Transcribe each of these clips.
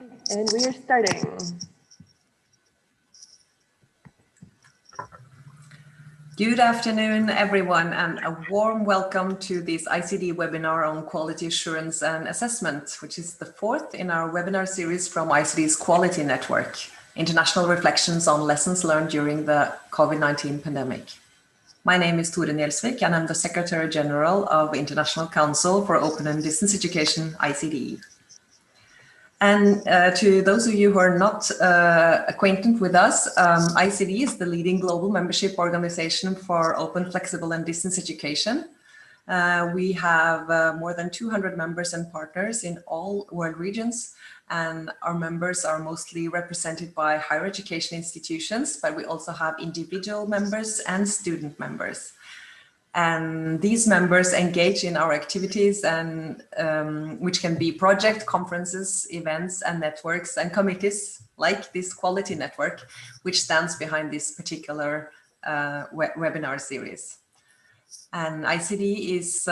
And we are starting. Good afternoon, everyone, and a warm welcome to this ICDE webinar on quality assurance and assessment, which is the fourth in our webinar series from ICDE's Quality Network, International Reflections on Lessons Learned During the COVID-19 Pandemic. My name is Tore Njelsvik, and I'm the Secretary General of International Council for Open and Distance Education, ICDE. And to those of you who are not acquainted with us, ICDE is the leading global membership organization for open, flexible, and distance education. We have more than 200 members and partners in all world regions, and our members are mostly represented by higher education institutions, but we also have individual members and student members. And these members engage in our activities, and which can be project, conferences, events, and networks and committees like this Quality Network, which stands behind this particular webinar series. And ICDE is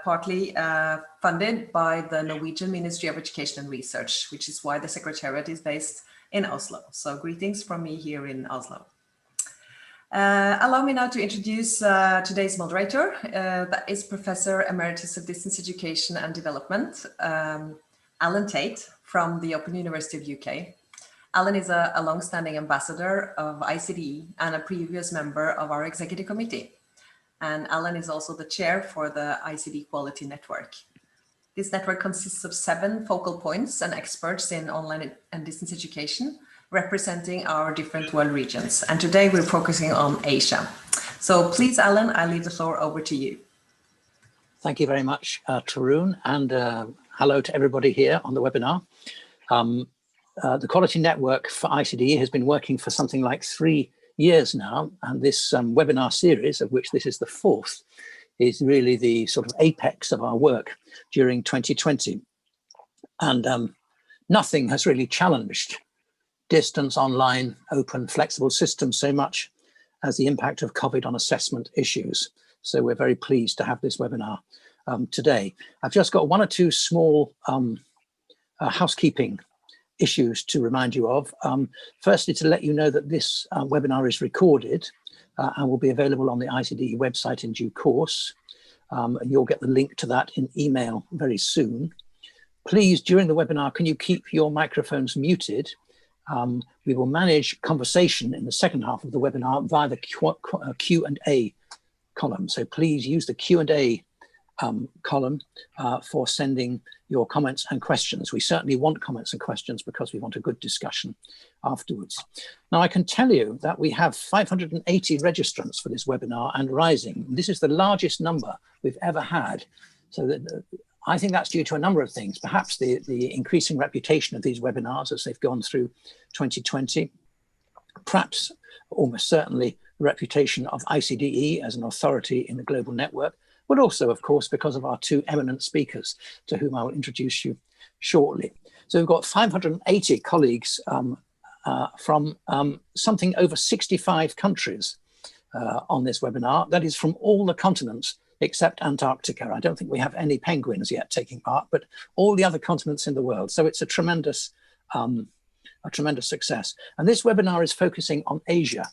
partly funded by the Norwegian Ministry of Education and Research, which is why the Secretariat is based in Oslo. So greetings from me here in Oslo. Allow me now to introduce today's moderator. That is Professor Emeritus of Distance Education and Development, Alan Tate from the Open University of UK. Alan is a long-standing ambassador of ICDE and a previous member of our executive committee. And Alan is also the chair for the ICDE Quality Network. This network consists of 7 focal points and experts in online and distance education, representing our different world regions. And today we're focusing on Asia. So please, Alan, I leave the floor over to you. Thank you very much, Tarun, and hello to everybody here on the webinar. The Quality Network for ICDE has been working for something like 3 years now, and this webinar series, of which this is the 4th, is really the sort of apex of our work during 2020. And nothing has really challenged distance, online, open, flexible systems so much as the impact of COVID on assessment issues. So we're very pleased to have this webinar today. I've just got 1 or 2 small housekeeping issues to remind you of. Firstly, to let you know that this webinar is recorded and will be available on the ICDE website in due course. And you'll get the link to that in email very soon. Please, during the webinar, can you keep your microphones muted? We will manage conversation in the second half of the webinar via the Q&A column. So please use the Q&A column for sending your comments and questions. We certainly want comments and questions because we want a good discussion afterwards. Now, I can tell you that we have 580 registrants for this webinar and rising. This is the largest number we've ever had. So that I think that's due to a number of things, perhaps the increasing reputation of these webinars as they've gone through 2020, perhaps almost certainly the reputation of ICDE as an authority in the global network, but also, of course, because of our 2 eminent speakers to whom I will introduce you shortly. So we've got 580 colleagues from something over 65 countries on this webinar. That is from all the continents except Antarctica. I don't think we have any penguins yet taking part, but all the other continents in the world. So it's a tremendous success. And this webinar is focusing on Asia,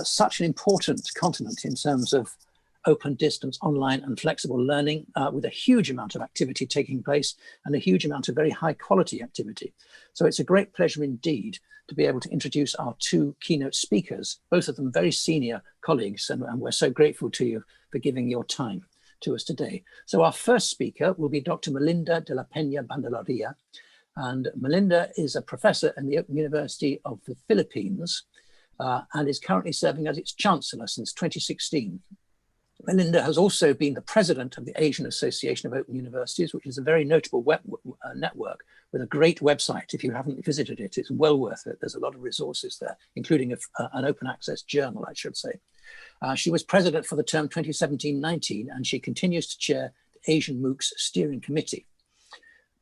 such an important continent in terms of open distance, online and flexible learning, with a huge amount of activity taking place and a huge amount of very high quality activity. So it's a great pleasure indeed to be able to introduce our 2 keynote speakers, both of them very senior colleagues, and we're so grateful to you for giving your time to us today. So our first speaker will be Dr. Melinda de la Peña Bandelaria. And Melinda is a professor in the Open University of the Philippines and is currently serving as its chancellor since 2016. Melinda has also been the president of the Asian Association of Open Universities, which is a very notable network with a great website. If you haven't visited it, it's well worth it. There's a lot of resources there, including an open access journal, I should say. She was president for the term 2017-19, and she continues to chair the Asian MOOCs Steering Committee.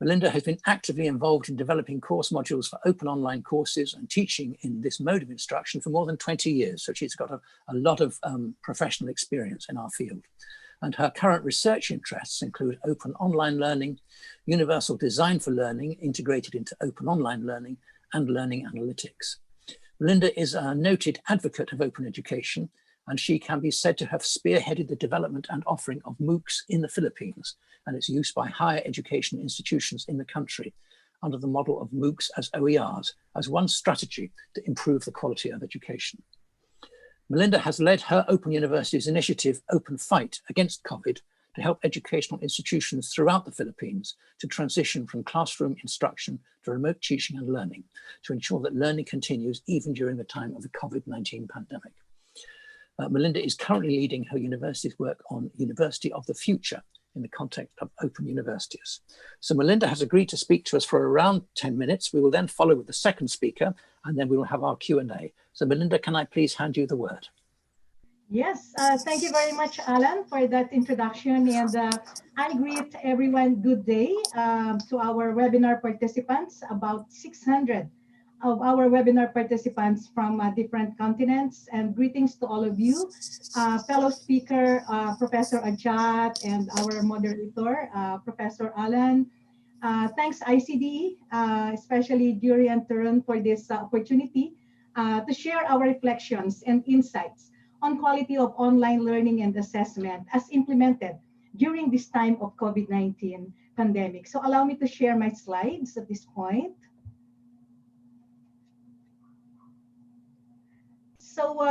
Melinda has been actively involved in developing course modules for open online courses and teaching in this mode of instruction for more than 20 years. So she's got a lot of professional experience in our field. and her current research interests include open online learning, universal design for learning integrated into open online learning, and learning analytics. Melinda is a noted advocate of open education, and she can be said to have spearheaded the development and offering of MOOCs in the Philippines and its use by higher education institutions in the country under the model of MOOCs as OERs as one strategy to improve the quality of education. Melinda has led her Open University's initiative Open Fight against COVID to help educational institutions throughout the Philippines to transition from classroom instruction to remote teaching and learning to ensure that learning continues even during the time of the COVID-19 pandemic. Melinda is currently leading her university's work on University of the Future in the context of open universities. So Melinda has agreed to speak to us for around 10 minutes. We will then follow with the second speaker, and then we will have our Q&A. So Melinda, can I please hand you the word? Yes, thank you very much, Alan, for that introduction. And I greet everyone good day to our webinar participants, about 600 of our webinar participants from different continents. And greetings to all of you, fellow speaker, Professor Ajat, and our moderator, Professor Alan. Thanks ICDE, especially Jury and Tarun, for this opportunity to share our reflections and insights on quality of online learning and assessment as implemented during this time of COVID-19 pandemic. So allow me to share my slides at this point. So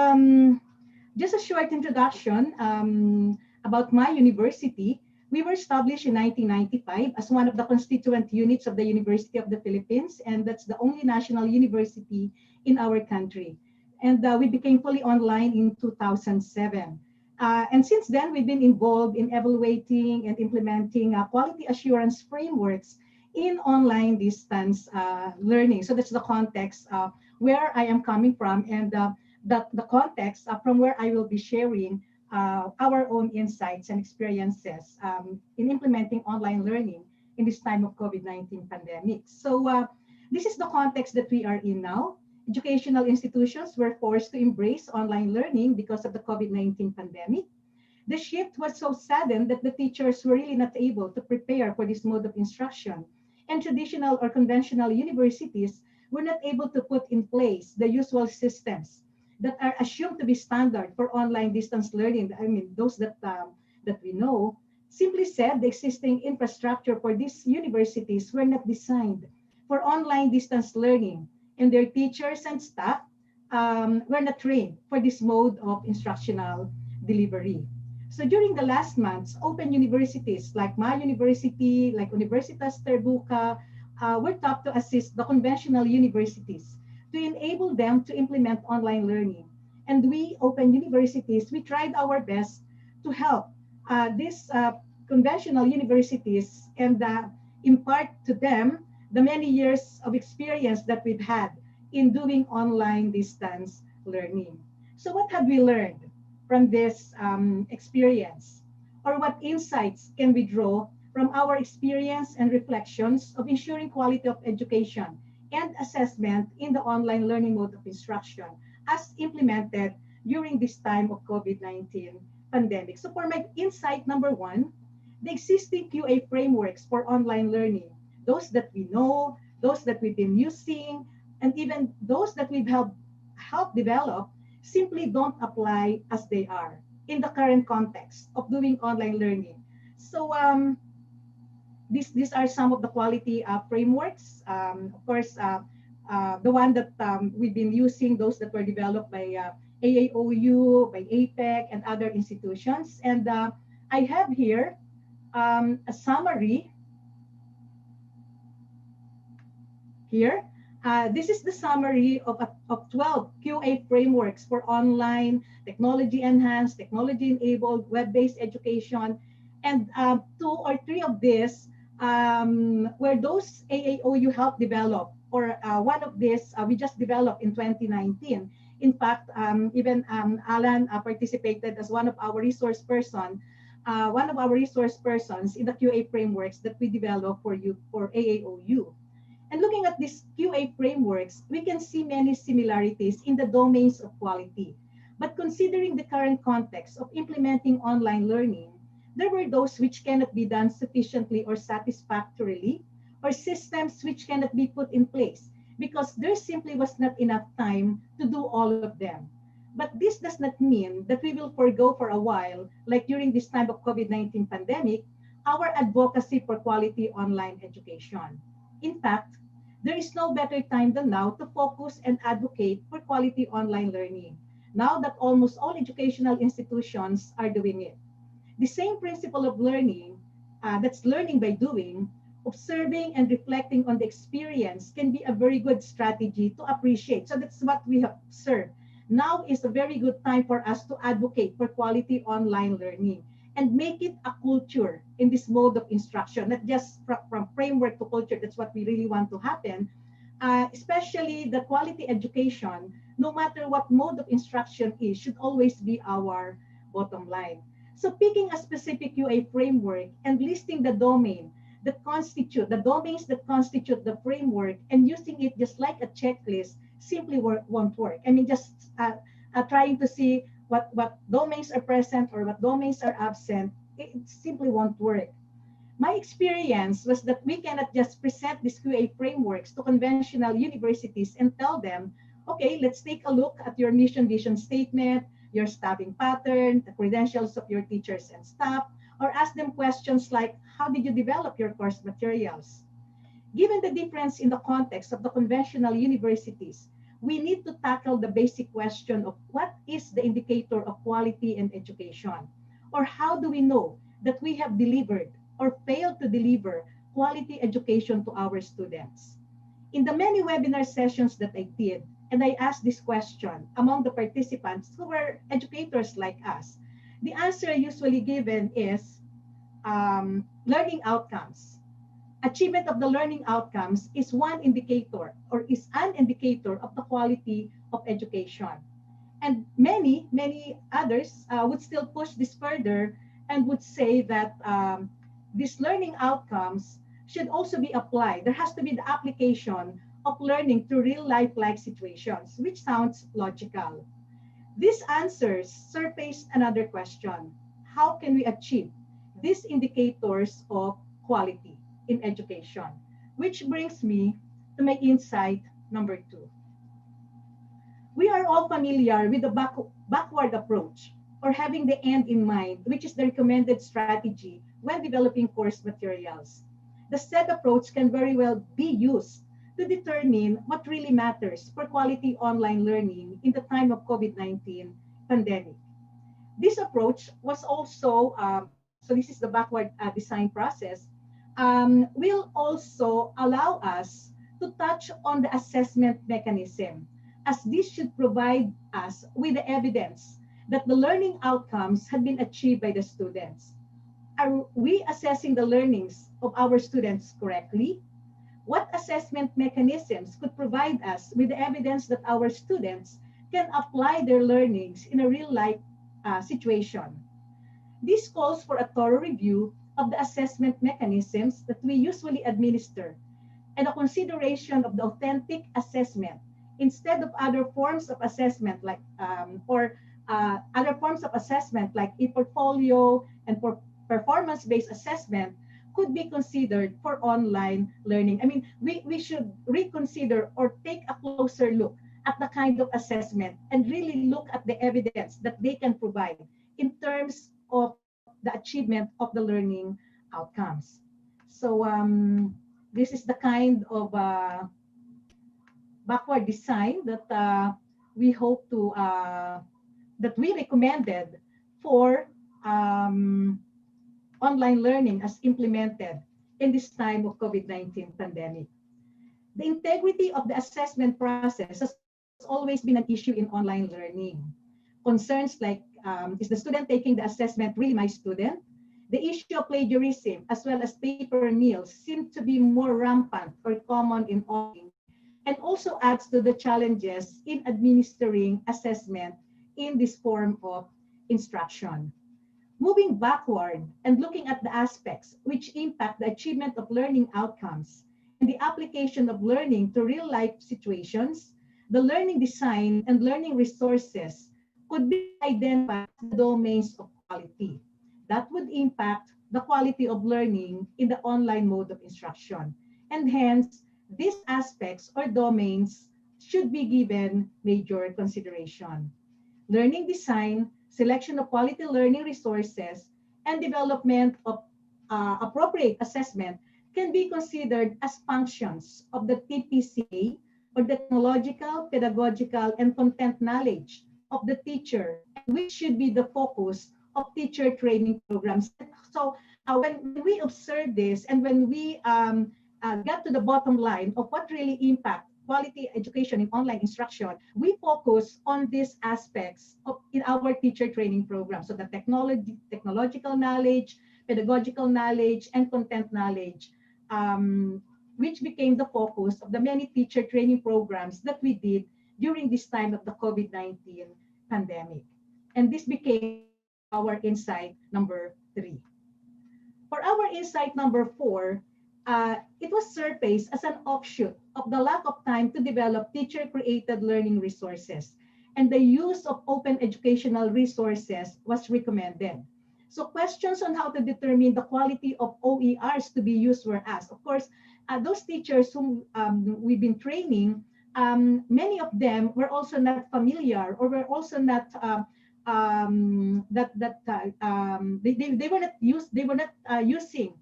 just a short introduction about my university. We were established in 1995 as one of the constituent units of the University of the Philippines, and that's the only national university in our country. And we became fully online in 2007. And since then, we've been involved in evaluating and implementing quality assurance frameworks in online distance learning. So that's the context where I am coming from, and the context from where I will be sharing our own insights and experiences in implementing online learning in this time of COVID-19 pandemic. So this is the context that we are in now. Educational institutions were forced to embrace online learning because of the COVID-19 pandemic. The shift was so sudden that the teachers were really not able to prepare for this mode of instruction. And traditional or conventional universities were not able to put in place the usual systems that are assumed to be standard for online distance learning. I mean, those that we know. Simply said, the existing infrastructure for these universities were not designed for online distance learning, and their teachers and staff were not trained for this mode of instructional delivery. So during the last months, open universities like my university, like Universitas Terbuka, were taught to assist the conventional universities to enable them to implement online learning. And we, open universities, we tried our best to help these conventional universities and impart to them the many years of experience that we've had in doing online distance learning. So what have we learned from this experience? Or what insights can we draw from our experience and reflections of ensuring quality of education and assessment in the online learning mode of instruction as implemented during this time of COVID-19 pandemic? So for my insight number one, the existing QA frameworks for online learning, those that we know, those that we've been using, and even those that we've helped develop, simply don't apply as they are in the current context of doing online learning. So these are some of the quality frameworks. Of course, the one that we've been using, those that were developed by AAOU, by APEC, and other institutions. And I have here a summary here. This is the summary of 12 QA frameworks for online, technology-enhanced, technology-enabled, web-based education. And 2 or 3 of these were those AAOU helped develop, or one of these we just developed in 2019. In fact, even Alan participated as one of our resource persons in the QA frameworks that we developed for AAOU. And looking at these QA frameworks, we can see many similarities in the domains of quality. But considering the current context of implementing online learning, There were those which cannot be done sufficiently or satisfactorily, or systems which cannot be put in place because there simply was not enough time to do all of them. But this does not mean that we will forego for a while, like during this time of COVID-19 pandemic, our advocacy for quality online education. In fact, there is no better time than now to focus and advocate for quality online learning, now that almost all educational institutions are doing it. The same principle of learning, that's learning by doing, observing and reflecting on the experience can be a very good strategy to appreciate. So that's what we have observed. Now is a very good time for us to advocate for quality online learning and make it a culture in this mode of instruction, not just from framework to culture. That's what we really want to happen. Especially the quality education, no matter what mode of instruction is, should always be our bottom line. So picking a specific UA framework and listing the domains that constitute the framework and using it just like a checklist simply won't work. I mean, just trying to see what domains are present or what domains are absent, it simply won't work. My experience was that we cannot just present these QA frameworks to conventional universities and tell them, okay, let's take a look at your mission vision statement, your staffing pattern, the credentials of your teachers and staff, or ask them questions like, how did you develop your course materials? Given the difference in the context of the conventional universities, we need to tackle the basic question of what is the indicator of quality in education? Or how do we know that we have delivered or failed to deliver quality education to our students? In the many webinar sessions that I did, and I asked this question among the participants who were educators like us, the answer usually given is learning outcomes. Achievement of the learning outcomes is one indicator or is an indicator of the quality of education. And many others would still push this further and would say that these learning outcomes should also be applied. There has to be the application of learning to real life-like situations, which sounds logical. These answers surface another question. How can we achieve these indicators of quality in education? Which brings me to my insight number 2. We are all familiar with the backward approach or having the end in mind, which is the recommended strategy when developing course materials. The said approach can very well be used to determine what really matters for quality online learning in the time of COVID-19 pandemic. This approach was also, so this is the backward design process, will also allow us to touch on the assessment mechanism, as this should provide us with the evidence that the learning outcomes had been achieved by the students. Are we assessing the learnings of our students correctly? What assessment mechanisms could provide us with the evidence that our students can apply their learnings in a real-life situation? This calls for a thorough review of the assessment mechanisms that we usually administer and a consideration of the authentic assessment instead of other forms of assessment like other forms of assessment like e-portfolio and for performance-based assessment could be considered for online learning. I mean, we should reconsider or take a closer look at the kind of assessment and really look at the evidence that they can provide in terms of the achievement of the learning outcomes. So this is the kind of backward design that we hope to, that we recommended for online learning as implemented in this time of COVID-19 pandemic. The integrity of the assessment process has always been an issue in online learning. Concerns like, is the student taking the assessment really my student? The issue of plagiarism as well as paper mills seem to be more rampant or common in online and also adds to the challenges in administering assessment in this form of instruction. Moving backward and looking at the aspects which impact the achievement of learning outcomes and the application of learning to real-life situations, the learning design and learning resources could be identified as the domains of quality. that would impact the quality of learning in the online mode of instruction. And hence, these aspects or domains should be given major consideration. Learning design, selection of quality learning resources, and development of appropriate assessment can be considered as functions of the TPCA, or the technological, pedagogical, and content knowledge of the teacher, and which should be the focus of teacher training programs. So when we observe this and when we get to the bottom line of what really impact quality education in online instruction, we focus on these aspects in our teacher training program. So the technological knowledge, pedagogical knowledge, and content knowledge, which became the focus of the many teacher training programs that we did during this time of the COVID-19 pandemic. And this became our insight number 3. For our insight number 4, it was surfaced as an offshoot of the lack of time to develop teacher-created learning resources, and the use of open educational resources was recommended. So questions on how to determine the quality of OERs to be used were asked. Of course, those teachers whom we've been training, many of them were also not familiar, or were also not they were not using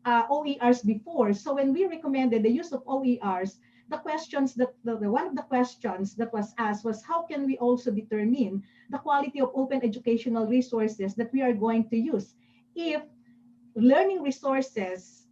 OERs before. So when we recommended the use of OERs, the questions that one of the questions that was asked was, how can we also determine the quality of open educational resources that we are going to use if learning resources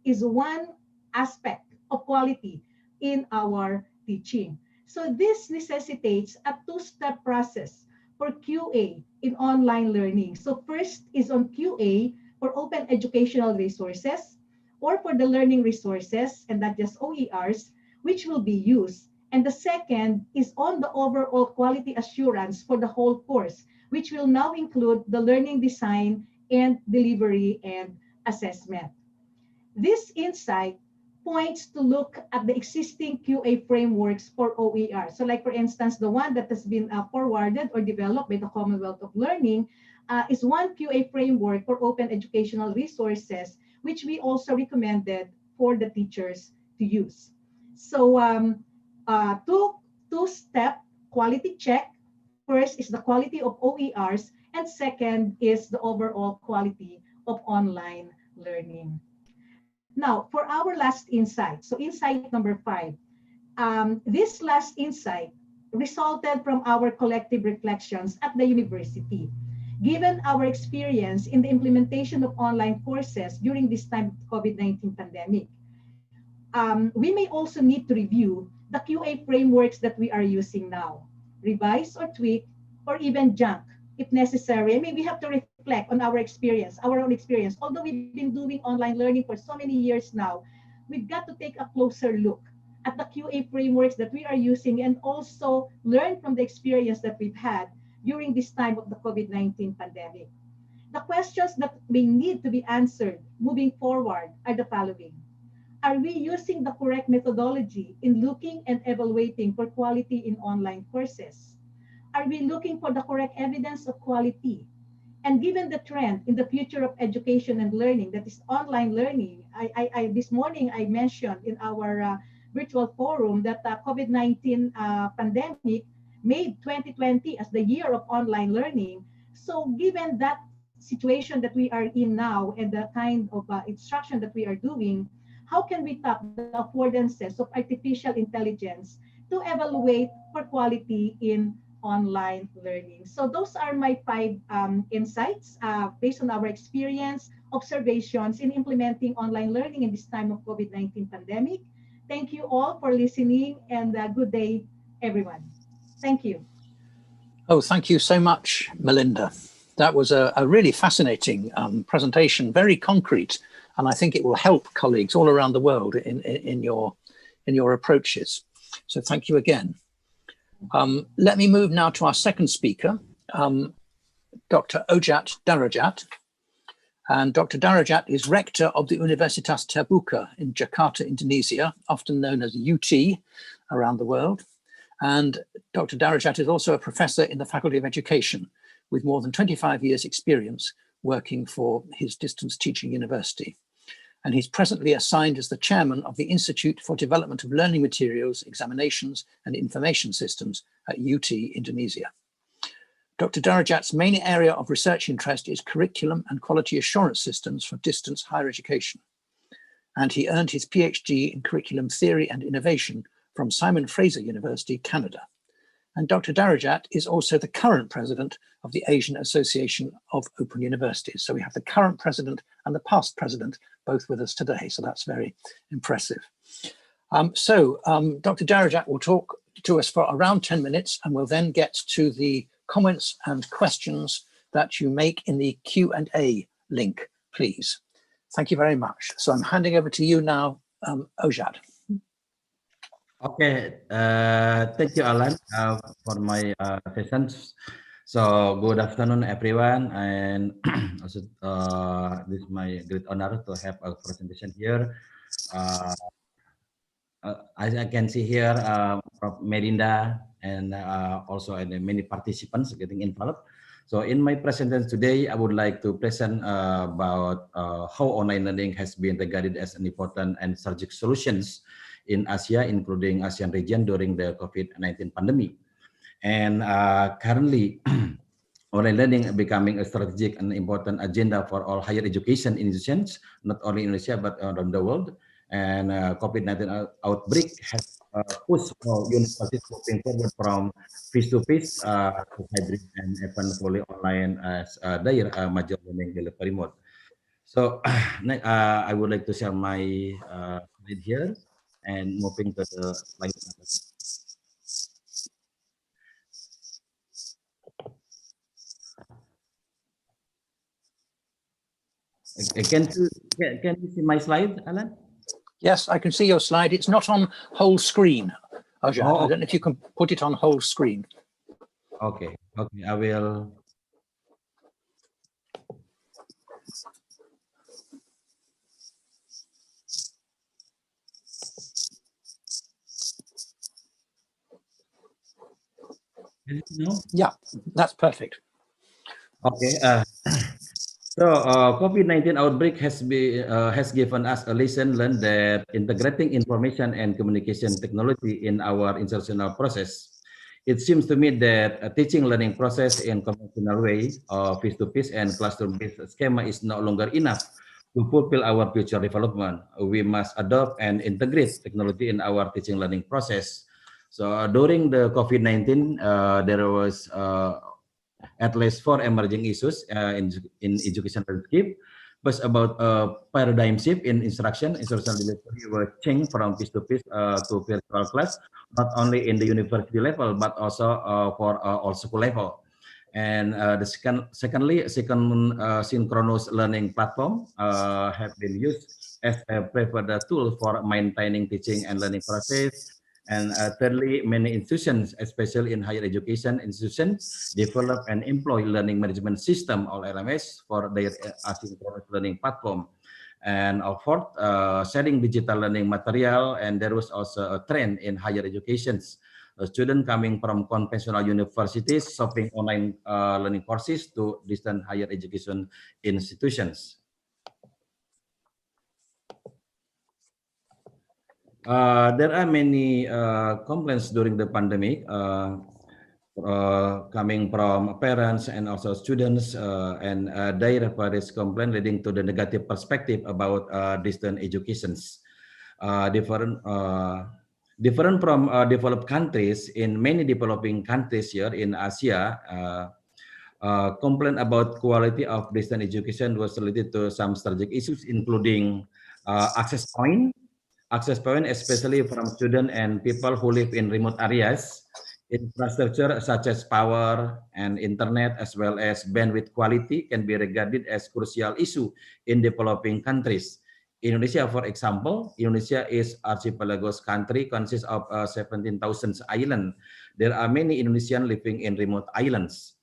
is one aspect of quality in our teaching? So this necessitates a two-step process for QA in online learning. So first is on QA for open educational resources, or for the learning resources, and not just OERs, which will be used. And the second is on the overall quality assurance for the whole course, which will now include the learning design and delivery and assessment. This insight points to look at the existing QA frameworks for OER. So like, for instance, the one that has been forwarded or developed by the Commonwealth of Learning is one QA framework for open educational resources, which we also recommended for the teachers to use. So two-step quality check. First is the quality of OERs, and second is the overall quality of online learning. Now, for our last insight, so insight number 5, this last insight resulted from our collective reflections at the university. Given our experience in the implementation of online courses during this time of COVID-19 pandemic, we may also need to review the QA frameworks that we are using now, revise or tweak, or even junk if necessary. I mean, we have to reflect on our experience, our own experience. Although we've been doing online learning for so many years now, we've got to take a closer look at the QA frameworks that we are using, and also learn from the experience that we've had during this time of the COVID-19 pandemic. The questions that may need to be answered moving forward are the following. Are we using the correct methodology in looking and evaluating for quality in online courses? Are we looking for the correct evidence of quality? And given the trend in the future of education and learning, that is online learning, this morning I mentioned in our virtual forum that COVID-19 pandemic made 2020 as the year of online learning. So given that situation that we are in now and the kind of instruction that we are doing, how can we tap the affordances of artificial intelligence to evaluate for quality in online learning? So those are my 5 insights based on our experience, observations in implementing online learning in this time of COVID-19 pandemic. Thank you all for listening, and good day, everyone. Thank you. Oh, thank you so much, Melinda. That was a really fascinating presentation, very concrete, and I think it will help colleagues all around the world in your approaches. So thank you again. Let me move now to our second speaker, Dr. Ojat Darajat. And Dr. Darajat is rector of the Universitas Terbuka in Jakarta, Indonesia, often known as UT around the world. And Dr. Darajat is also a professor in the Faculty of Education with more than 25 years experience working for his distance teaching university. And he's presently assigned as the chairman of the Institute for Development of Learning Materials, Examinations and Information Systems at UT Indonesia. Dr. Darajat's main area of research interest is curriculum and quality assurance systems for distance higher education. And he earned his PhD in curriculum theory and innovation from Simon Fraser University, Canada. And Dr. Darajat is also the current president of the Asian Association of Open Universities. So we have the current president and the past president both with us today. So that's very impressive. Dr. Darajat will talk to us for around 10 minutes and we'll then get to the comments and questions that you make in the Q&A link, please. Thank you very much. So I'm handing over to you now, Ojad. Okay, thank you, Alan, for my sessions. So good afternoon, everyone, and also this is my great honor to have a presentation here. As I can see here, from Melinda and also many participants getting involved. So in my presentation today, I would like to present about how online learning has been regarded as an important and strategic solutions in Asia, including ASEAN region during the COVID-19 pandemic. And currently, online learning becoming a strategic and important agenda for all higher education institutions, not only in Indonesia, but around the world. And COVID-19 outbreak has pushed all universities moving forward from face-to-face to hybrid and even fully online as their major learning delivery mode. So I would like to share my slide here and moving to the slide. Can you see my slide, Alan? Yes, I can see your slide. It's not on whole screen, Ojad. Oh, I don't know if you can put it on whole screen. Okay, I will. Yeah, that's perfect. Okay. So COVID-19 outbreak has given us a lesson learned that integrating information and communication technology in our instructional process. It seems to me that a teaching learning process in conventional way, face-to-face and classroom-based schema is no longer enough to fulfill our future development. We must adopt and integrate technology in our teaching learning process. So during the COVID-19, there was at least 4 emerging issues in education landscape. First, about paradigm shift in instructional delivery was changed from face-to-face to virtual class, not only in the university level, but also for all school level. And secondly, synchronous learning platform have been used as a preferred tool for maintaining teaching and learning process. And thirdly, many institutions, especially in higher education institutions, develop and employ learning management system, or LMS, for their asynchronous learning platform. And fourth, sharing digital learning material, and there was also a trend in higher educations. Students coming from conventional universities shopping online learning courses to distant higher education institutions. There are many complaints during the pandemic coming from parents and also students, and their various complaints leading to the negative perspective about distant educations. Different from developed countries, in many developing countries here in Asia, complaint about quality of distant education was related to some strategic issues, including access point, especially from students and people who live in remote areas. Infrastructure such as power and internet, as well as bandwidth quality, can be regarded as crucial issue in developing countries. Indonesia, for example, Indonesia is archipelago's country, consists of 17,000 islands. There are many Indonesians living in remote islands.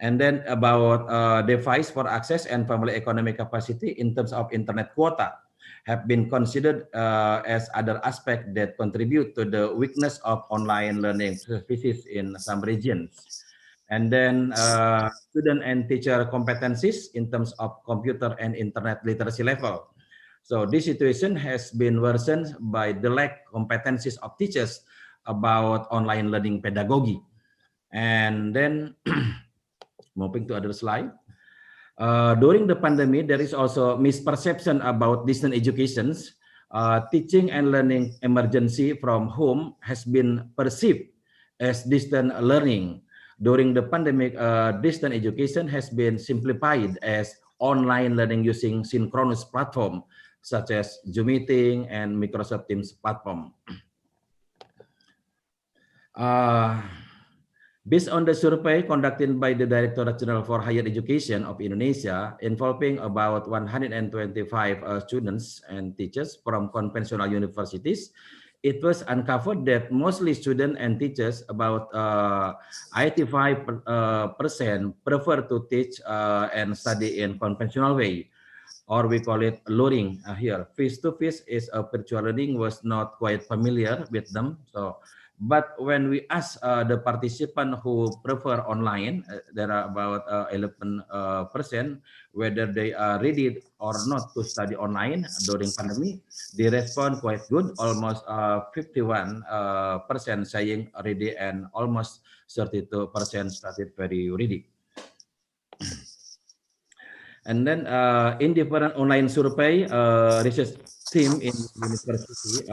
And then about device for access and family economic capacity in terms of internet quota have been considered as other aspects that contribute to the weakness of online learning services in some regions. And then student and teacher competencies in terms of computer and internet literacy level. So this situation has been worsened by the lack competencies of teachers about online learning pedagogy. And then moving to other slide. During the pandemic, there is also misperception about distance educations. Teaching and learning emergency from home has been perceived as distant learning. During the pandemic, distant education has been simplified as online learning using synchronous platform such as Zoom meeting and Microsoft Teams platform. Based on the survey conducted by the Directorate General for Higher Education of Indonesia, involving about 125 students and teachers from conventional universities, it was uncovered that mostly students and teachers, about 85% prefer to teach and study in conventional way, or we call it luring here. Face-to-face is a virtual learning was not quite familiar with them. So, but when we ask the participant who prefer online, there are about 11% whether they are ready or not to study online during pandemic. They respond quite good, almost 51% saying ready and almost 32% started very ready. And then in different online survey, research team in university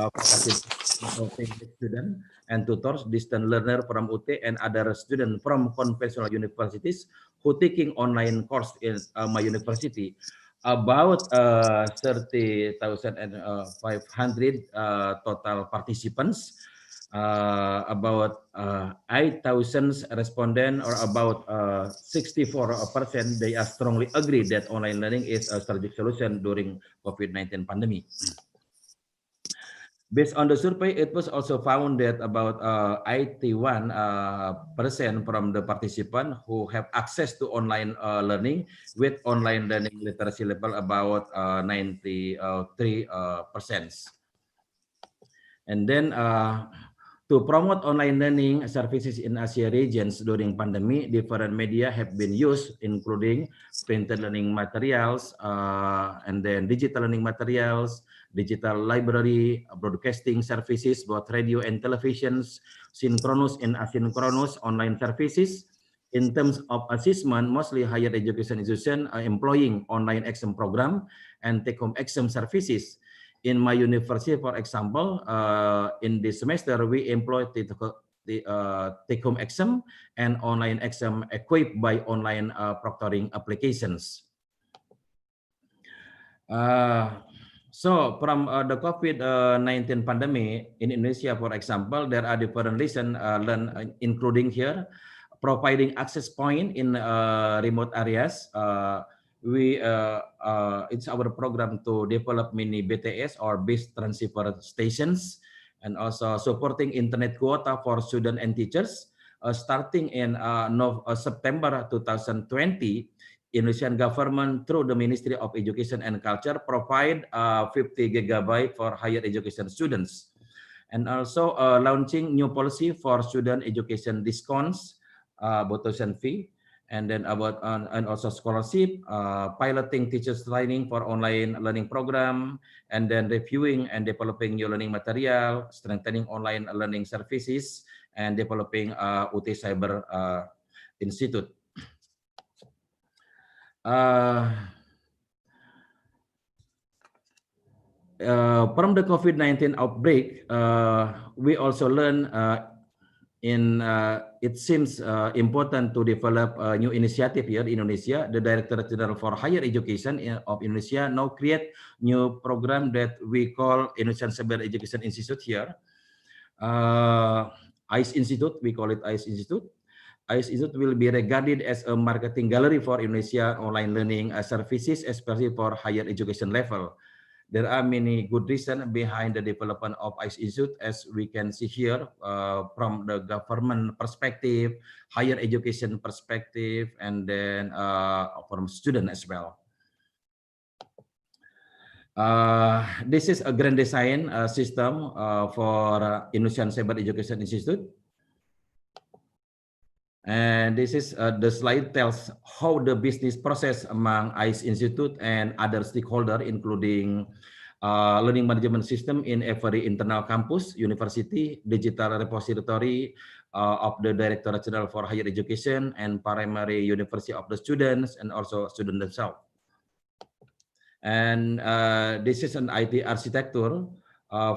focusing student and tutors, distant learner from UT and other students from conventional universities who taking online course in my university. About 30,500 total participants. About 8,000 respondents, or about 64%, they are strongly agree that online learning is a strategic solution during COVID-19 pandemic. Based on the survey, it was also found that about 81% from the participants who have access to online learning, with online learning literacy level about 93%. And then to promote online learning services in Asia regions during pandemic, different media have been used, including printed learning materials, and then digital learning materials, digital library, broadcasting services, both radio and televisions, synchronous and asynchronous online services. In terms of assessment, mostly higher education institutions are employing online exam program and take-home exam services. In my university, for example, in this semester, we employ the take-home exam and online exam equipped by online proctoring applications. So from the COVID-19 pandemic in Indonesia, for example, there are different lessons learned, including here, providing access point in remote areas. It's our program to develop mini BTS or base transceiver stations, and also supporting internet quota for students and teachers. Starting in September 2020, Indonesian government through the Ministry of Education and Culture provide 50 GB for higher education students, and also launching new policy for student education discounts, tuition fee, and then about and also scholarship, piloting teachers training for online learning program, and then reviewing and developing new learning material, strengthening online learning services, and developing UT Cyber Institute. From the COVID-19 outbreak, we also learn it seems important to develop a new initiative here in Indonesia. The Directorate General for Higher Education of Indonesia now create new program that we call Indonesian Cyber Education Institute here. ICE Institute, we call it ICE Institute. ICE Institute will be regarded as a marketing gallery for Indonesia online learning services, especially for higher education level. There are many good reasons behind the development of ICE Institute, as we can see here, from the government perspective, higher education perspective, and then from student as well. This is a grand design system for Indonesian Cyber Education Institute. And this is the slide tells how the business process among ICE Institute and other stakeholders, including learning management system in every internal campus, university, digital repository of the Directorate General for Higher Education and primary university of the students and also students themselves. And this is an IT architecture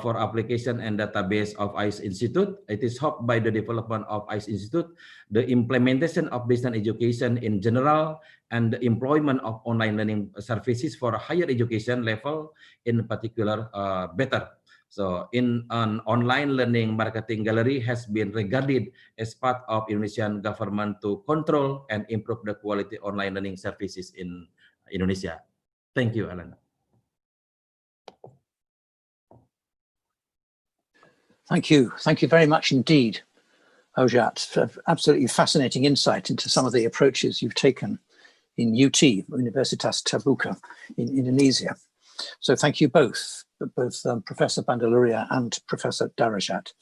for application and database of ICE Institute. It is hoped by the development of ICE Institute, the implementation of distance education in general, and the employment of online learning services for higher education level in particular better. So in an online learning marketing gallery has been regarded as part of Indonesian government to control and improve the quality online learning services in Indonesia. Thank you, Alan. Thank you. Thank you very much indeed, Ojat, for absolutely fascinating insight into some of the approaches you've taken in UT, Universitas Terbuka in Indonesia. So thank you both Professor Bandaluria and Professor Darajat.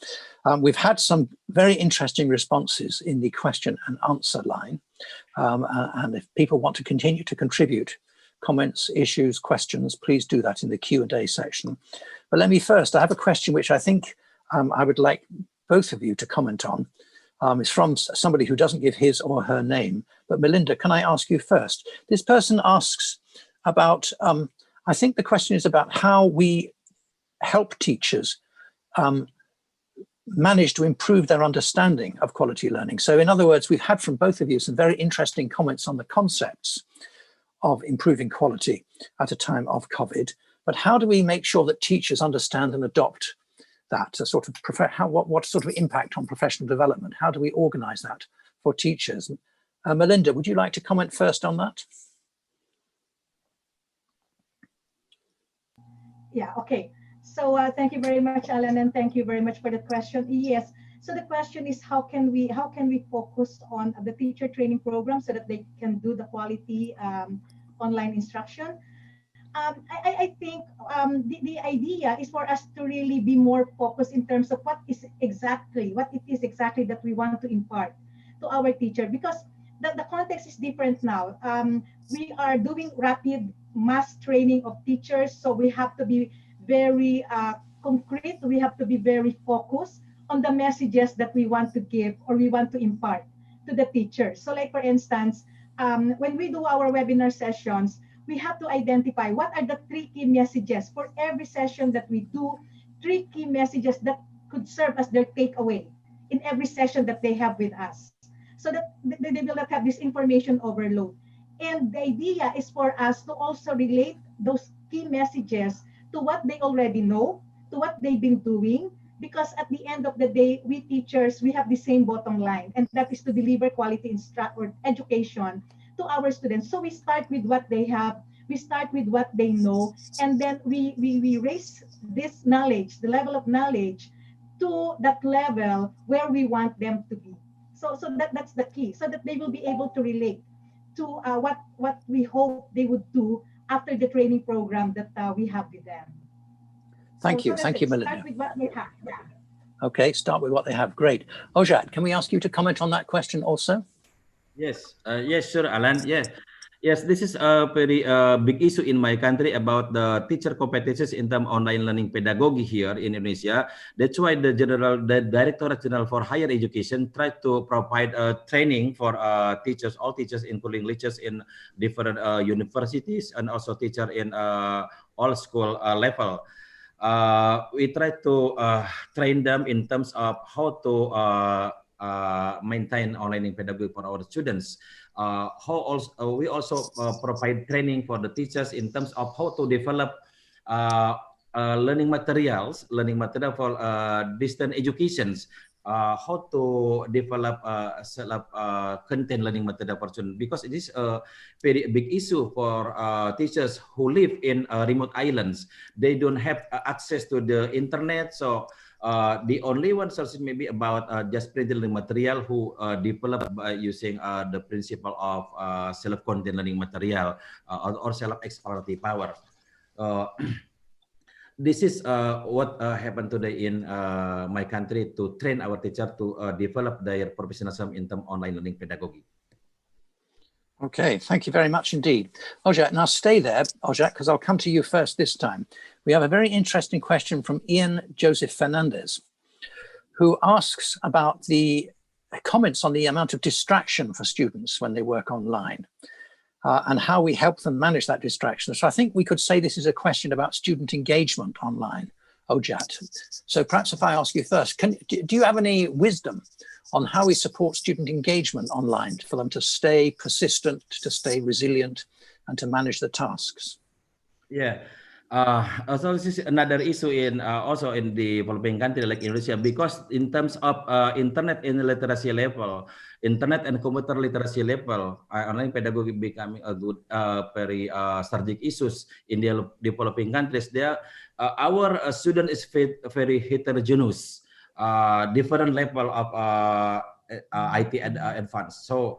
We've had some very interesting responses in the question and answer line. And if people want to continue to contribute comments, issues, questions, please do that in the Q&A section. But let me first, I have a question which I think I would like both of you to comment on. It's from somebody who doesn't give his or her name. But Melinda, can I ask you first? This person asks about, I think the question is about how we help teachers manage to improve their understanding of quality learning. So in other words, we've had from both of you some very interesting comments on the concepts of improving quality at a time of COVID. But how do we make sure that teachers understand and adopt that? A sort of what sort of impact on professional development? How do we organize that for teachers? Melinda, would you like to comment first on that? Yeah, okay. So thank you very much, Alan, and thank you very much for the question. Yes, so the question is how can we focus on the teacher training program so that they can do the quality online instruction? I think the idea is for us to really be more focused in terms of what it is exactly that we want to impart to our teacher, because the context is different now. We are doing rapid mass training of teachers, so we have to be very concrete. We have to be very focused on the messages that we want to give or we want to impart to the teachers. So like for instance, when we do our webinar sessions, we have to identify what are the 3 key messages for every session that we do, 3 key messages that could serve as their takeaway in every session that they have with us, so that they will not have this information overload. And the idea is for us to also relate those key messages to what they already know, to what they've been doing, because at the end of the day, we teachers, we have the same bottom line, and that is to deliver quality education to our students. So we start with what they have, we start with what they know, and then we raise this knowledge, the level of knowledge, to that level where we want them to be. So that's the key, so that they will be able to relate to what we hope they would do after the training program that we have with them. Thank you, Melinda. Start with what they have. Yeah. Okay, start with what they have. Great. Ojat, can we ask you to comment on that question also? Yes, yes, sure, Alan. Yes, this is a very big issue in my country about the teacher competencies in terms of online learning pedagogy here in Indonesia. That's why the Directorate General for Higher Education tried to provide training for teachers, all teachers, including lecturers in different universities and also teacher in all school level. We try to train them in terms of how to maintain online pedagogy for our students. We also provide training for the teachers in terms of how to develop learning material for distance educations. How to develop content learning material for students, because it is a very big issue for teachers who live in remote islands. They don't have access to the internet, so the only one source maybe about just printed learning material who developed by using the principle of self-contained learning material or self-explanatory power. this is what happened today in my country to train our teacher to develop their professionalism in terms online learning pedagogy. Okay, thank you very much indeed. Ojat, now stay there, Ojat, because I'll come to you first this time. We have a very interesting question from Ian Joseph Fernandez, who asks about the comments on the amount of distraction for students when they work online and how we help them manage that distraction. So I think we could say this is a question about student engagement online, Ojat. So perhaps if I ask you first, do you have any wisdom on how we support student engagement online for them to stay persistent, to stay resilient, and to manage the tasks? Yeah. Also, this is another issue in also in the developing country like Indonesia, because in terms of internet in literacy level, internet and computer literacy level, online pedagogy becoming a good, very strategic issues in the developing countries. There, our student is very heterogeneous, different level of IT advanced. So.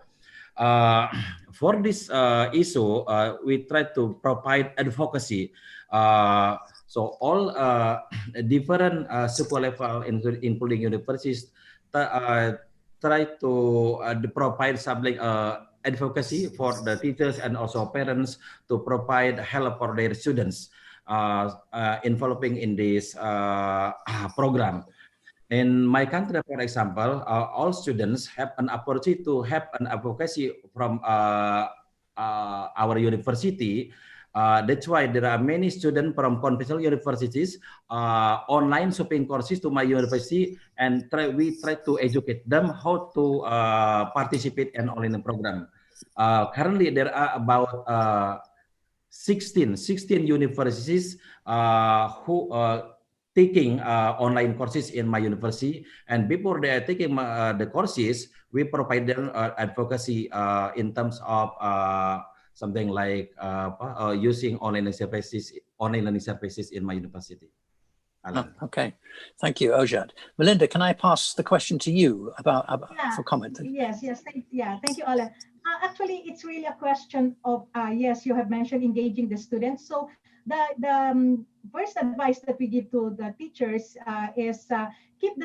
For this issue, we try to provide advocacy. So all different school level, including universities, try to provide something advocacy for the teachers and also parents to provide help for their students involving in this program. In my country, for example, all students have an opportunity to have an advocacy from our university. That's why there are many students from conventional universities online shopping courses to my university, and we try to educate them how to participate in online program. Currently, there are about 16 universities who taking online courses in my university, and before they are taking the courses, we provide them advocacy in terms of something like using online learning services in my university. Alan. Oh, okay, thank you, Ojat. Melinda, can I pass the question to you for comment? Yes, thank you, Alan. Actually, it's really a question of yes, you have mentioned engaging the students. So the first advice that we give to the teachers is keep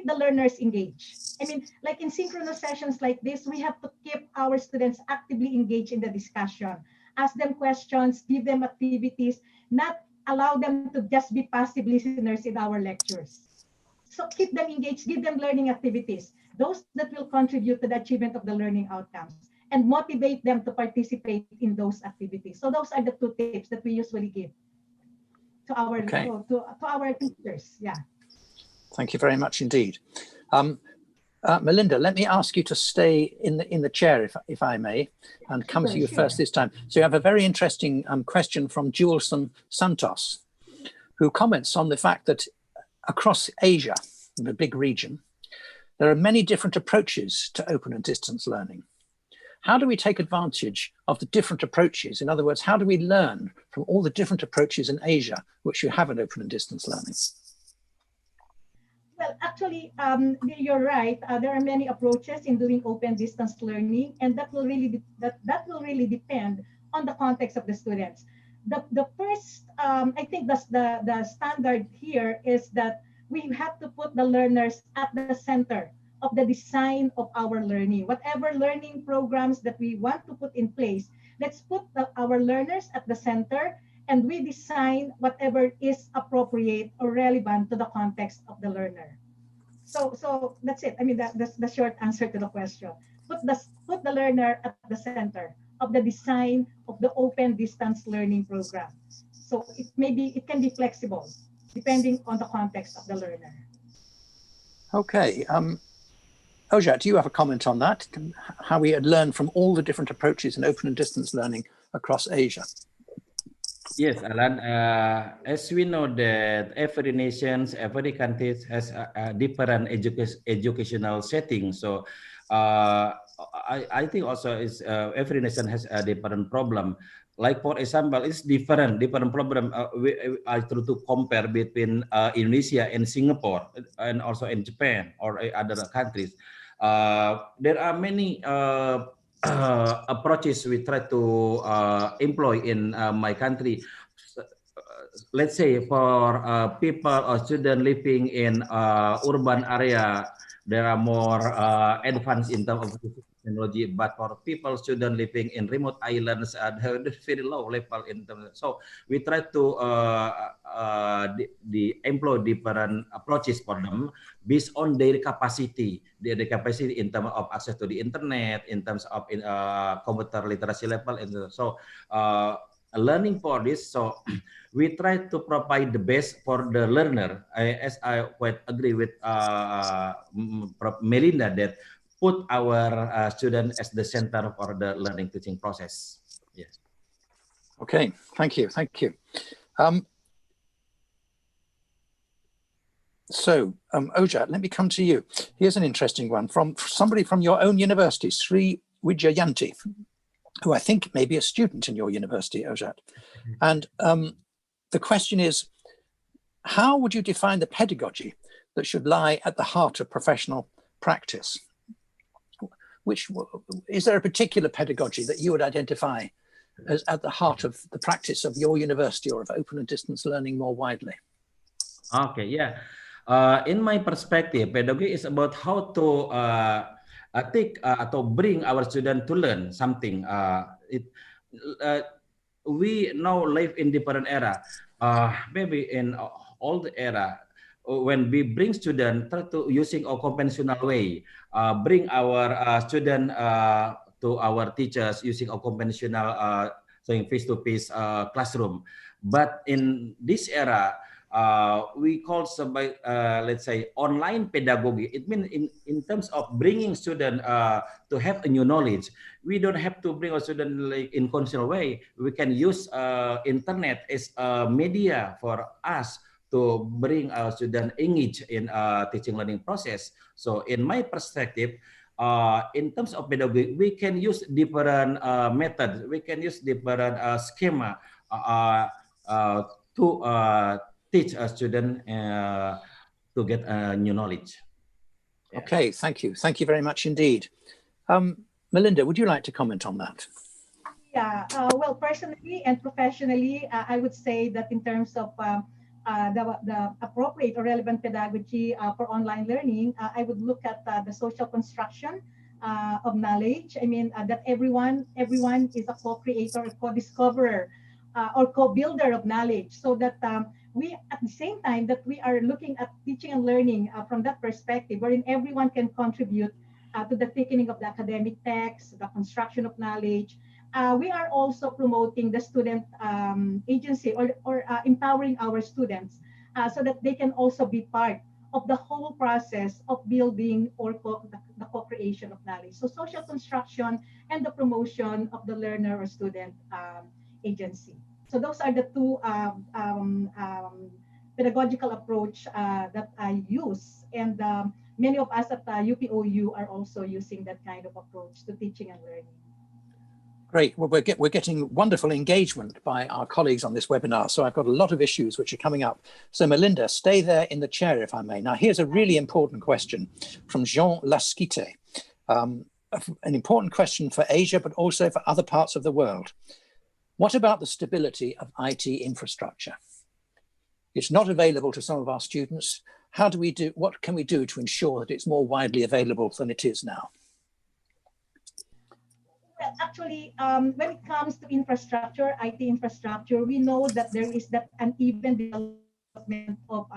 the learners engaged. I mean, like in synchronous sessions like this, we have to keep our students actively engaged in the discussion, ask them questions, give them activities, not allow them to just be passive listeners in our lectures. So keep them engaged, give them learning activities, those that will contribute to the achievement of the learning outcomes, and motivate them to participate in those activities. So those are the two tips that we usually give to our to our teachers. Yeah. Thank you very much indeed. Melinda, let me ask you to stay in the chair, if I may, and come to you first this time. So you have a very interesting question from Juleson Santos, who comments on the fact that across Asia, the big region, there are many different approaches to open and distance learning. How do we take advantage of the different approaches? In other words, how do we learn from all the different approaches in Asia, which you have in open and distance learning? Well, actually, you're right. There are many approaches in doing open distance learning, and that will really depend on the context of the students. The first, I think the standard here is that we have to put the learners at the center of the design of our learning. Whatever learning programs that we want to put in place, let's put our learners at the center, and we design whatever is appropriate or relevant to the context of the learner. So that's it. I mean, that's the short answer to the question. Put the learner at the center of the design of the open distance learning program. So it can be flexible depending on the context of the learner. Okay. Ojat, do you have a comment on that? How we had learned from all the different approaches in open and distance learning across Asia? Yes, Alan. As we know that every nation, every country has a different educational setting. So I think also every nation has a different problem. Like for example, it's different problem. I try to compare between Indonesia and Singapore, and also in Japan or other countries. There are many approaches we try to employ in my country. let's say for people or students living in urban area, there are more advanced in terms of technology, but for people, students living in remote islands, they're very low level in terms. So we try to employ different approaches for them based on their capacity, their capacity in terms of access to the internet, in terms of computer literacy level, and so learning for this. So we try to provide the best for the learner. As I quite agree with Melinda, that put our student as the center for the learning teaching process. Yeah. Okay, thank you, thank you. Ojat, let me come to you. Here's an interesting one from somebody from your own university, Sri Wijayanti, who I think may be a student in your university, Ojat. And the question is, how would you define the pedagogy that should lie at the heart of professional practice? Is there a particular pedagogy that you would identify as at the heart of the practice of your university or of open and distance learning more widely? Okay, yeah. In my perspective, pedagogy is about how to take atau bring our student to learn something. We now live in different era. Maybe in old era, when we bring student try to using a conventional way, bring our student to our teachers using a conventional saying face-to-face classroom. But in this era, we call by let's say online pedagogy. It means in terms of bringing student to have a new knowledge. We don't have to bring a student like in conventional way. We can use internet as a media for us to bring our student engage in teaching learning process. So in my perspective, in terms of pedagogy, we can use different methods. We can use different schema to teach a student to get new knowledge. Yeah. Okay, thank you. Thank you very much indeed. Melinda, would you like to comment on that? Yeah, well, personally and professionally, I would say that in terms of the appropriate or relevant pedagogy for online learning, I would look at the social construction of knowledge. I mean, that everyone is a co-creator, a co-discoverer, or co-builder of knowledge, so that we, at the same time that we are looking at teaching and learning from that perspective, wherein everyone can contribute to the thickening of the academic text, the construction of knowledge. We are also promoting the student agency or empowering our students so that they can also be part of the whole process of building or the co-creation of knowledge. So social construction and the promotion of the learner or student agency. So those are the two pedagogical approach that I use. And many of us at UPOU are also using that kind of approach to teaching and learning. Great. Well, we're getting wonderful engagement by our colleagues on this webinar. So I've got a lot of issues which are coming up. So Melinda, stay there in the chair, if I may. Now, here's a really important question from Jean Lasquite. An important question for Asia, but also for other parts of the world. What about the stability of IT infrastructure? It's not available to some of our students. What can we do to ensure that it's more widely available than it is now? Well, actually, when it comes to infrastructure, IT infrastructure, we know that there is that uneven development of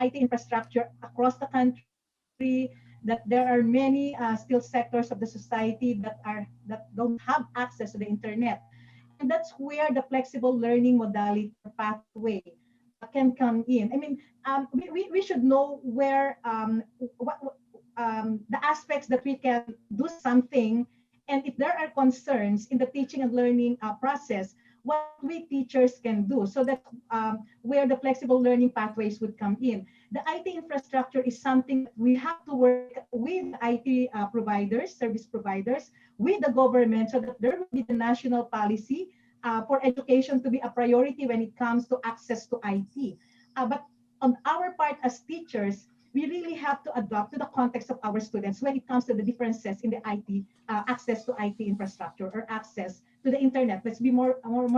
IT infrastructure across the country, that there are many still sectors of the society that don't have access to the internet. And that's where the flexible learning modality or pathway can come in. I mean, we should know where the aspects that we can do something, and if there are concerns in the teaching and learning process, what we teachers can do, so that where the flexible learning pathways would come in. The IT infrastructure is something that we have to work with IT providers, service providers, with the government, so that there will be the national policy for education to be a priority when it comes to access to IT. But on our part as teachers, we really have to adapt to the context of our students when it comes to the differences in the IT access to IT infrastructure or access to the internet. Let's be more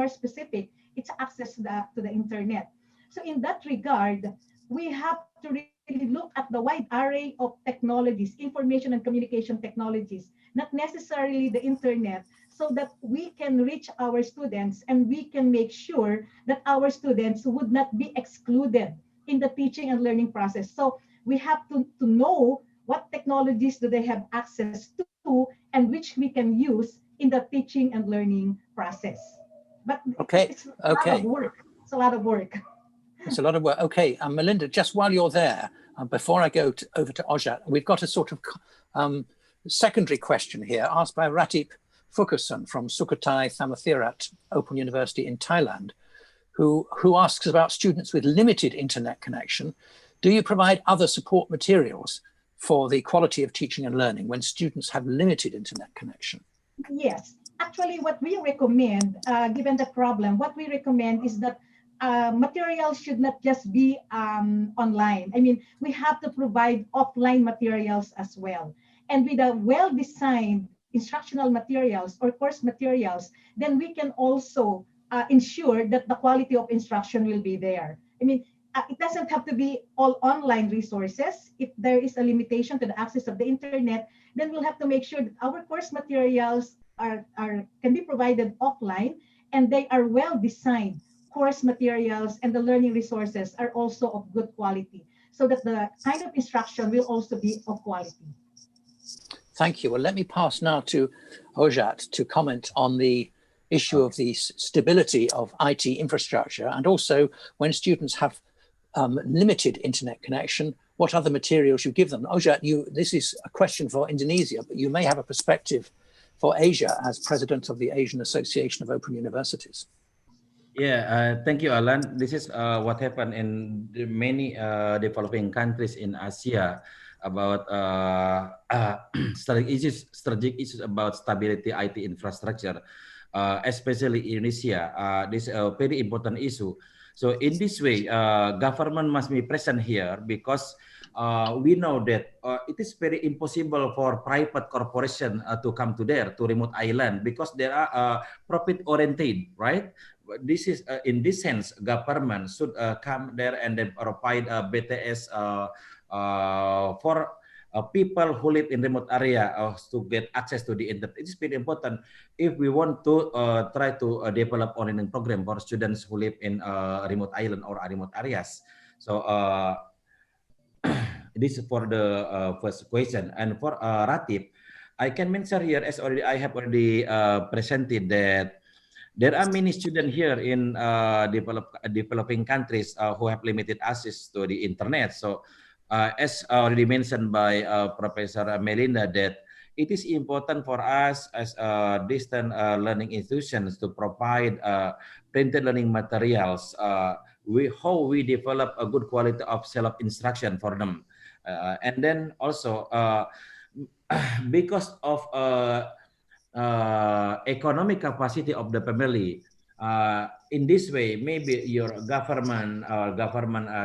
specific. It's access to the internet. So in that regard, we have to really look at the wide array of technologies, information and communication technologies, not necessarily the internet, so that we can reach our students and we can make sure that our students would not be excluded in the teaching and learning process. So we have to know what technologies do they have access to and which we can use in the teaching and learning process. But Okay, it's a lot of okay. work. It's a lot of work. It's a lot of work. Okay, Melinda, just while you're there, before I go over to Ojat, we've got a sort of secondary question here asked by Ratip Fukusan from Sukhothai Thammathirat Open University in Thailand, who asks about students with limited internet connection. Do you provide other support materials for the quality of teaching and learning when students have limited internet connection? Yes, actually what we recommend, given the problem, what we recommend is that materials should not just be online. I mean, we have to provide offline materials as well. And with a well-designed instructional materials or course materials, then we can also ensure that the quality of instruction will be there. I mean, it doesn't have to be all online resources. If there is a limitation to the access of the internet, then we'll have to make sure that our course materials can be provided offline and they are well designed. Course materials and the learning resources are also of good quality so that the kind of instruction will also be of quality. Thank you. Well, let me pass now to Ojat to comment on the issue of the stability of IT infrastructure and also when students have limited internet connection, what other materials you give them. Ojat, this is a question for Indonesia, but you may have a perspective for Asia as president of the Asian Association of Open Universities. Yeah, thank you, Alan. This is what happened in the many developing countries in Asia about strategic issues about stability IT infrastructure, especially Indonesia. This is a very important issue. So in this way, government must be present here because we know that it is very impossible for private corporation to come to there, to remote island, because they are profit oriented, right? This is in this sense, government should come there and then provide BTS for people who live in remote area to get access to the internet. It is very important if we want to try to develop online program for students who live in remote island or remote areas. So this is for the first question. And for Ratip, I can mention here as already I have already presented that there are many students here in developing countries who have limited access to the internet. So as already mentioned by Professor Melinda, that it is important for us as distant learning institutions to provide printed learning materials. How we develop a good quality of self-instruction for them. And then also because of economic capacity of the family. In this way, maybe your government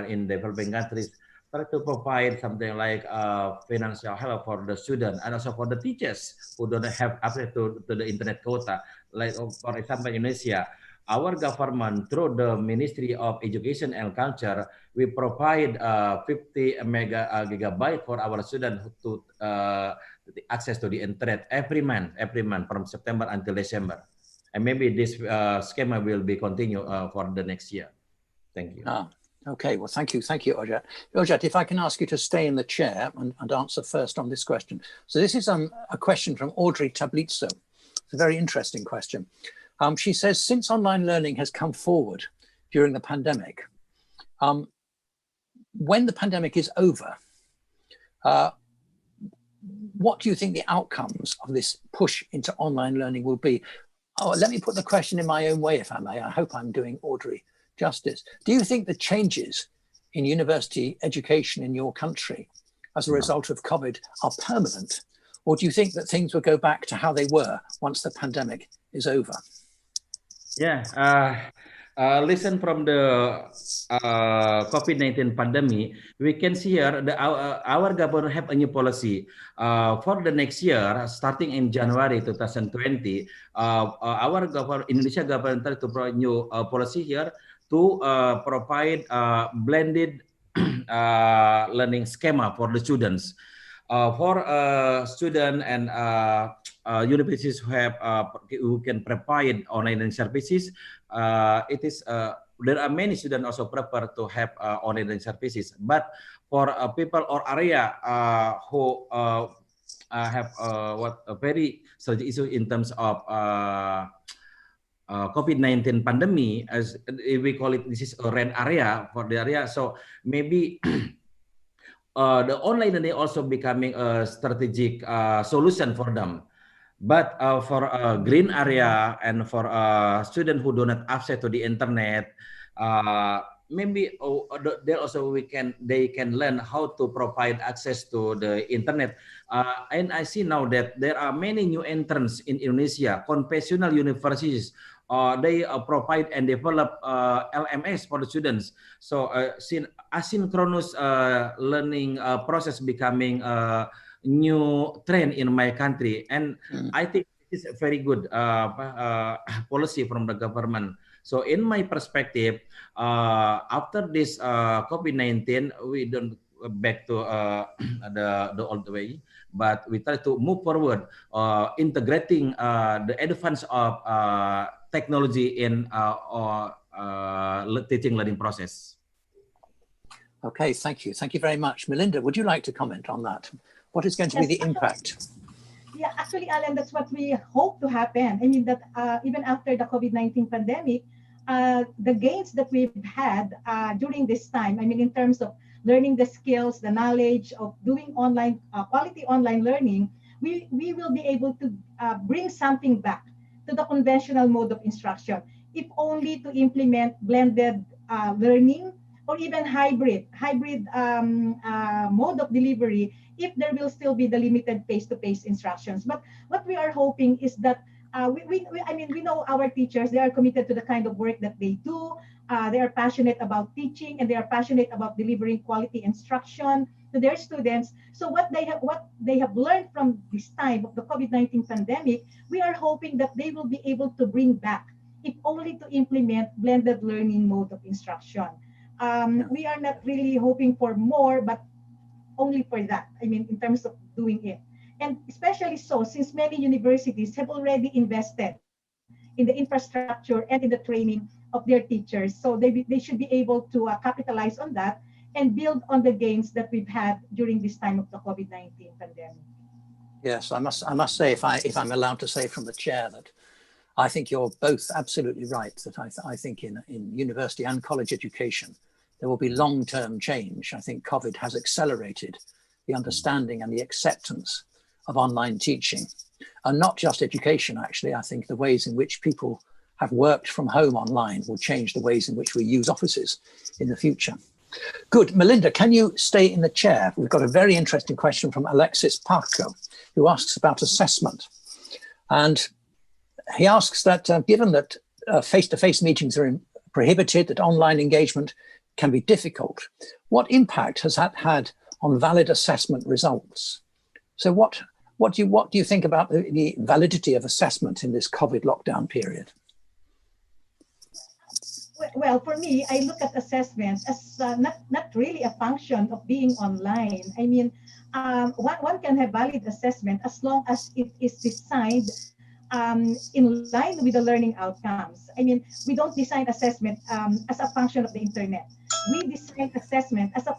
in developing countries try to provide something like financial help for the student and also for the teachers who don't have access to the internet quota. Like for example, Indonesia, our government through the Ministry of Education and Culture, we provide 50 gigabyte for our students to access to the internet every month from September until December. And maybe this schema will be continued for the next year. Thank you. Okay, well, thank you, Ojat. Ojat, if I can ask you to stay in the chair and answer first on this question. So this is a question from Audrey Tablitzo. It's a very interesting question. She says, since online learning has come forward during the pandemic, when the pandemic is over, what do you think the outcomes of this push into online learning will be? Oh, let me put the question in my own way, if I may. I hope I'm doing Audrey justice. Do you think the changes in university education in your country as a result of COVID are permanent? Or do you think that things will go back to how they were once the pandemic is over? Yeah, listen from the COVID-19 pandemic, we can see here our government have a new policy for the next year, starting in January 2020. Our government, Indonesia government, to provide new policy here to provide blended learning schema for the students. For student and universities who can provide online learning services, it is there are many students also prefer to have online learning services. But for people or area who have what a very strategic issue in terms of COVID-19 pandemic, as we call it, this is a red area for the area. So maybe the online learning also becoming a strategic solution for them. But for a green area and for a student who do not access to the internet, maybe they can learn how to provide access to the internet. And I see now that there are many new entrants in Indonesia, conventional universities. They provide and develop LMS for the students. So asynchronous learning process becoming new trend in my country, and I think this is a very good policy from the government. So in my perspective, after this COVID-19, we don't back to the old way, but we try to move forward, integrating the advance of technology in teaching learning process. Okay, thank you. Thank you very much. Melinda, would you like to comment on that? What is going to be the impact? Yeah, actually, Alan, that's what we hope to happen. I mean, that even after the COVID-19 pandemic, the gains that we've had during this time, I mean, in terms of learning the skills, the knowledge of doing online, quality online learning, we will be able to bring something back to the conventional mode of instruction, if only to implement blended learning or even hybrid mode of delivery, if there will still be the limited face-to-face instructions. But what we are hoping is that we know our teachers, they are committed to the kind of work that they do. They are passionate about teaching, and they are passionate about delivering quality instruction to their students. So what they have learned from this time of the COVID-19 pandemic, we are hoping that they will be able to bring back, if only to implement blended learning mode of instruction. We are not really hoping for more, but only for that. I mean, in terms of doing it. And especially so, since many universities have already invested in the infrastructure and in the training of their teachers. So they should be able to capitalize on that and build on the gains that we've had during this time of the COVID-19 pandemic. Yes, I must say, if I'm allowed to say from the chair, that I think you're both absolutely right, that I think in university and college education, there will be long-term change. I think COVID has accelerated the understanding and the acceptance of online teaching, and not just education, actually. I think the ways in which people have worked from home online will change the ways in which we use offices in the future. Good. Melinda, can you stay in the chair? We've got a very interesting question from Alexis Parco, who asks about assessment. And he asks that given that face-to-face meetings are prohibited, that online engagement can be difficult, what impact has that had on valid assessment results? So what do you think about the validity of assessment in this COVID lockdown period? Well, for me, I look at assessment as not really a function of being online. I mean, one can have valid assessment as long as it is designed in line with the learning outcomes. I mean, we don't design assessment as a function of the internet. We design assessment as a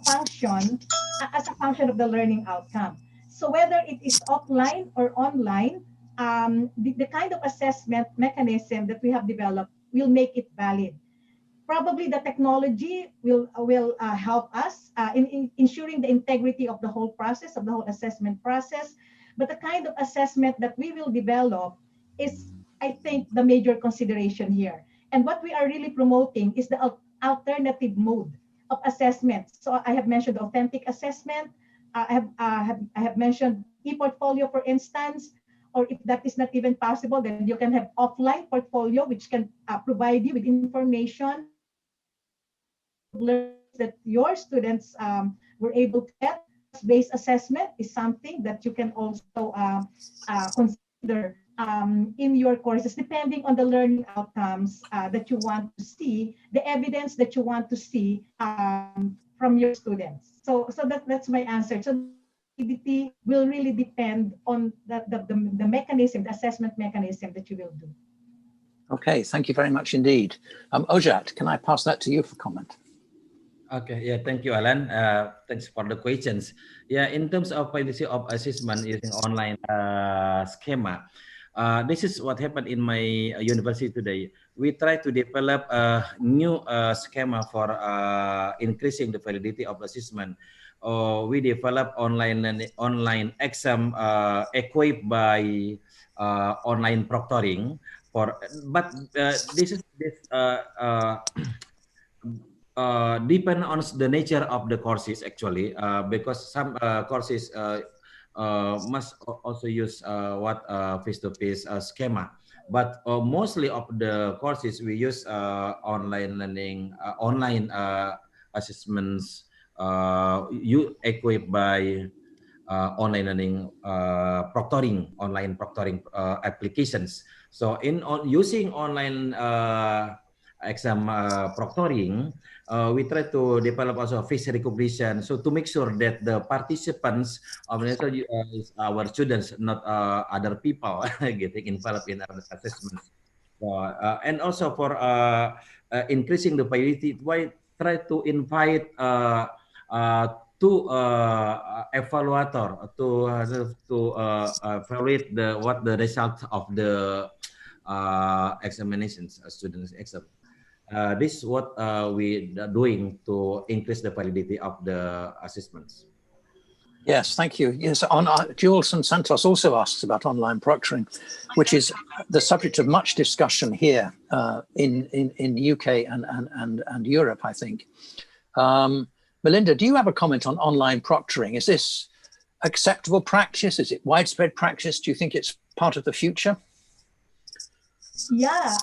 function of the learning outcome. So whether it is offline or online, the kind of assessment mechanism that we have developed will make it valid. Probably the technology will help us in ensuring the integrity of the whole process, of the whole assessment process. But the kind of assessment that we will develop is, I think, the major consideration here. And what we are really promoting is the alternative mode of assessment. So I have mentioned authentic assessment. I have mentioned e-portfolio, for instance, or if that is not even possible, then you can have offline portfolio, which can provide you with information that your students were able to get. Based assessment is something that you can also consider in your courses, depending on the learning outcomes that you want to see, the evidence that you want to see from your students. So that's my answer. So ICDT will really depend on the mechanism, the assessment mechanism that you will do. Okay, thank you very much indeed. Ojat, can I pass that to you for comment? Okay, yeah, thank you, Alan. Thanks for the questions. Yeah, in terms of policy of assessment using online schema, this is what happened in my university today. We try to develop a new schema for increasing the validity of assessment. We develop online exam equipped by online proctoring depend on the nature of the courses actually, because some courses must also use what face-to-face schema, but mostly of the courses we use online learning, online assessments you equipped by online learning online proctoring applications. So using online exam proctoring, we try to develop also face recognition, so to make sure that the participants of is our students, not other people getting involved in our assessments. And also for increasing the validity, why try to invite two evaluator to evaluate what the result of the examinations, students exam. This is what we are doing to increase the validity of the assessments. Yes, thank you. Yes, Jules and Santos also asks about online proctoring, which is the subject of much discussion here in UK and Europe, I think. Melinda, do you have a comment on online proctoring? Is this acceptable practice? Is it widespread practice? Do you think it's part of the future? Yeah,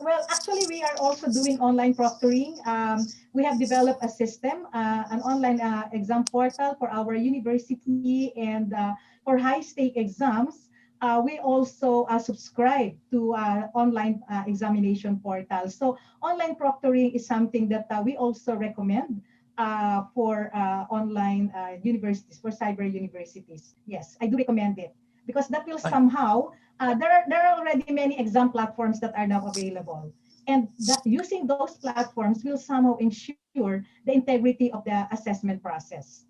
well, actually, we are also doing online proctoring. We have developed a system, an online exam portal for our university, and for high-stake exams, we also subscribe to online examination portals. So online proctoring is something that we also recommend for online universities, for cyber universities. Yes, I do recommend it, because that will somehow, there are already many exam platforms that are now available. And using those platforms will somehow ensure the integrity of the assessment process.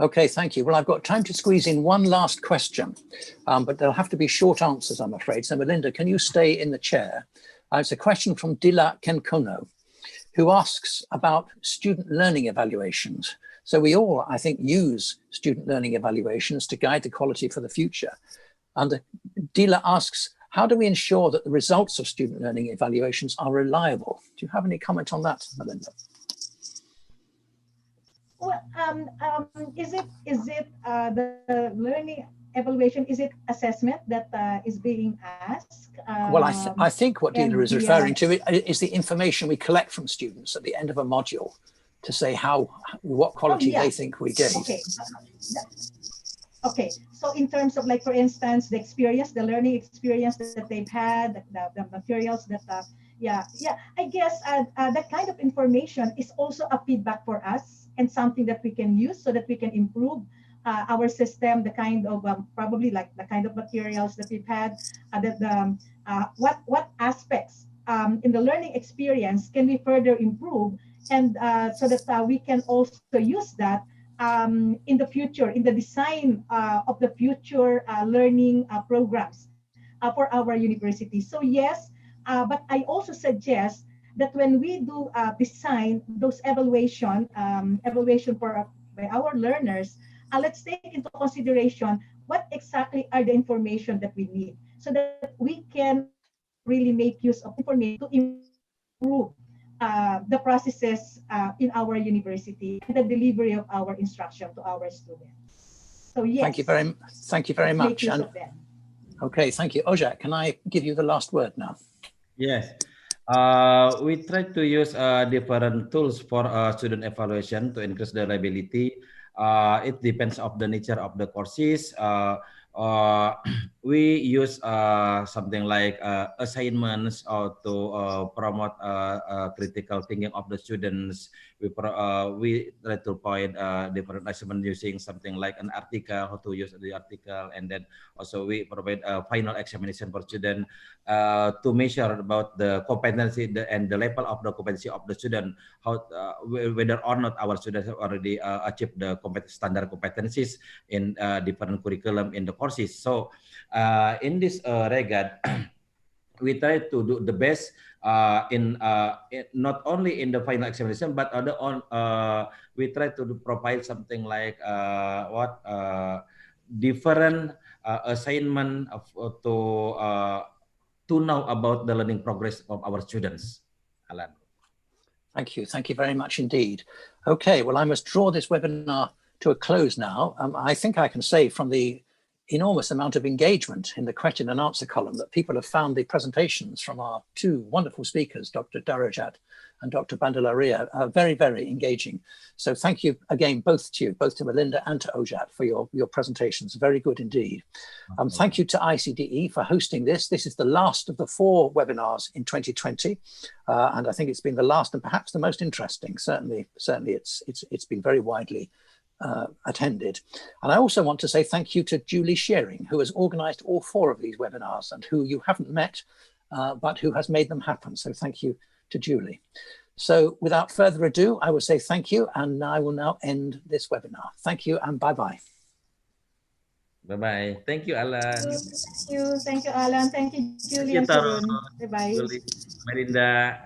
Okay, thank you. Well, I've got time to squeeze in one last question, but there'll have to be short answers, I'm afraid. So Melinda, can you stay in the chair? It's a question from Dila Kenkono, who asks about student learning evaluations. So we all, I think, use student learning evaluations to guide the quality for the future. And Dila asks, how do we ensure that the results of student learning evaluations are reliable? Do you have any comment on that, Melinda? Well, is it the learning evaluation? Is it assessment that is being asked? Well, I think what Dila is referring to is the information we collect from students at the end of a module to say what quality they think we gave. Okay. Okay, so in terms of, like, for instance, the experience, the learning experience that they've had, the materials that, I guess that kind of information is also a feedback for us and something that we can use so that we can improve our system, the kind of, probably like the kind of materials that we've had, what aspects in the learning experience can we further improve, and so that we can also use that in the future, in the design of the future learning programs for our university. So yes, but I also suggest that when we do design those evaluation for by our learners, let's take into consideration what exactly are the information that we need, so that we can really make use of information to improve the processes in our university and the delivery of our instruction to our students. So yes. Thank you very much. Make use of them. Okay, thank you. Ojat, can I give you the last word now? Yes. We try to use different tools for student evaluation to increase the reliability. It depends on the nature of the courses. we use something like assignments or to promote critical thinking of the students. We try to provide different assignment using something like an article, how to use the article, and then also we provide a final examination for student to measure about the competency and the level of the competency of the student, how whether or not our students have already achieved the standard competencies in different curriculum in the courses. So in this regard, we try to do the best in not only in the final examination, but other on we try to provide something like different assignment to know about the learning progress of our students. Alan. Thank you. Thank you very much indeed. Okay, well, I must draw this webinar to a close now. I think I can say from the enormous amount of engagement in the question and answer column that people have found the presentations from our two wonderful speakers, Dr. Darajat and Dr. Bandelaria, very, very engaging. So thank you again, both to you, both to Melinda and to Ojat for your presentations. Very good indeed. Thank you to ICDE for hosting this. This is the last of the 4 webinars in 2020. And I think it's been the last and perhaps the most interesting. Certainly it's been very widely attended. And I also want to say thank you to Julie Shearing, who has organized all 4 of these webinars and who you haven't met, but who has made them happen. So thank you to Julie. So without further ado, I will say thank you, and I will now end this webinar. Thank you and bye-bye. Bye-bye. Thank you, Alan. Thank you, Alan. Thank you, Julie and Thank you, Tarun. Bye-bye. Julie, Melinda.